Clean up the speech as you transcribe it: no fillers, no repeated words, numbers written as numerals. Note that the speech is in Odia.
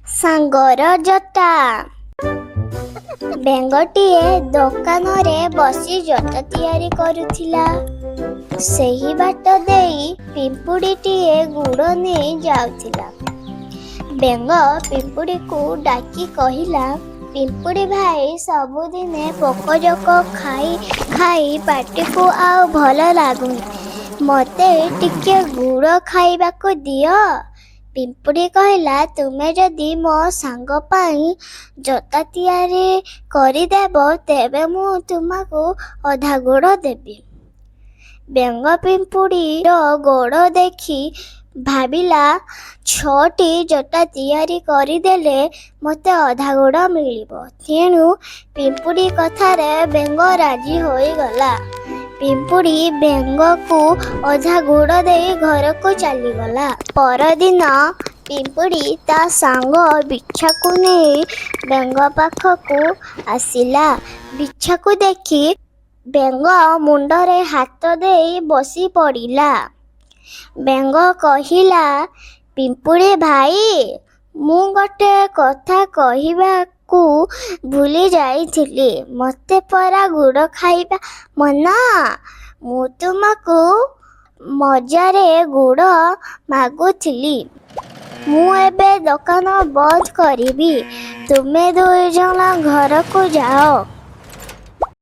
ସାଙ୍ଗର ଜଟା। ବେଙ୍ଗଟିଏ ଦୋକାନରେ ବସି ଜଟା ତିଆରି କରୁଥିଲା। ସେହି ବାଟ ଦେଇ ପିମ୍ପୁଡ଼ିଟିଏ ଗୁଡ଼ ନେଇ ଯାଉଥିଲା। ବେଙ୍ଗ ପିମ୍ପୁଡ଼ିକୁ ଡାକି କହିଲା, ପିମ୍ପୁଡ଼ି ଭାଇ, ସବୁଦିନେ ପୋକଜୋକ ଖାଇ ଖାଇ ପାଟିକୁ ଆଉ ଭଲ ଲାଗୁନି। ମୋତେ ଟିକେ ଗୁଡ଼ ଖାଇବାକୁ ଦିଅ। ପିମ୍ପୁଡ଼ି କହିଲା, ତୁମେ ଯଦି ମୋ ସାଙ୍ଗ ପାଇଁ ଜଟା ତିଆରି କରିଦେବ ତେବେ ମୁଁ ତୁମକୁ ଅଧା ଗୁଡ଼ ଦେବି। ବେଙ୍ଗ ପିମ୍ପୁଡ଼ିର ଗୋଡ଼ ଦେଖି ଭାବିଲା, 6ଟି ଜଟା ତିଆରି କରିଦେଲେ ମୋତେ ଅଧା ଗୁଡ଼ ମିଳିବ। ତେଣୁ ପିମ୍ପୁଡ଼ି କଥାରେ ବେଙ୍ଗ ରାଜି ହୋଇଗଲା। ପିମ୍ପୁଡ଼ି ବେଙ୍ଗକୁ ଅଧା ଗୁଡ଼ ଦେଇ ଘରକୁ ଚାଲିଗଲା। ପରଦିନ ପିମ୍ପୁଡ଼ି ତା ସାଙ୍ଗ ବିଛାକୁ ନେଇ ବେଙ୍ଗ ପାଖକୁ ଆସିଲା। ବିଛାକୁ ଦେଖି ବେଙ୍ଗ ମୁଣ୍ଡରେ ହାତ ଦେଇ ବସି ପଡ଼ିଲା। ବେଙ୍ଗ କହିଲା, ପିମ୍ପୁଡ଼ି ଭାଇ, ମୁଁ ଗୋଟେ କଥା କହିବାକୁ ଭୁଲି ଯାଇଥିଲି। ମୋତେ ପରା ଗୁଡ଼ ଖାଇବା ମନା। ମୁଁ ତୁମକୁ ମଜାରେ ଗୁଡ଼ ମାଗୁଥିଲି। ମୁଁ ଏବେ ଦୋକାନ ବନ୍ଦ କରିବି। ତୁମେ ଦୁଇଜଣ ଘରକୁ ଯାଅ।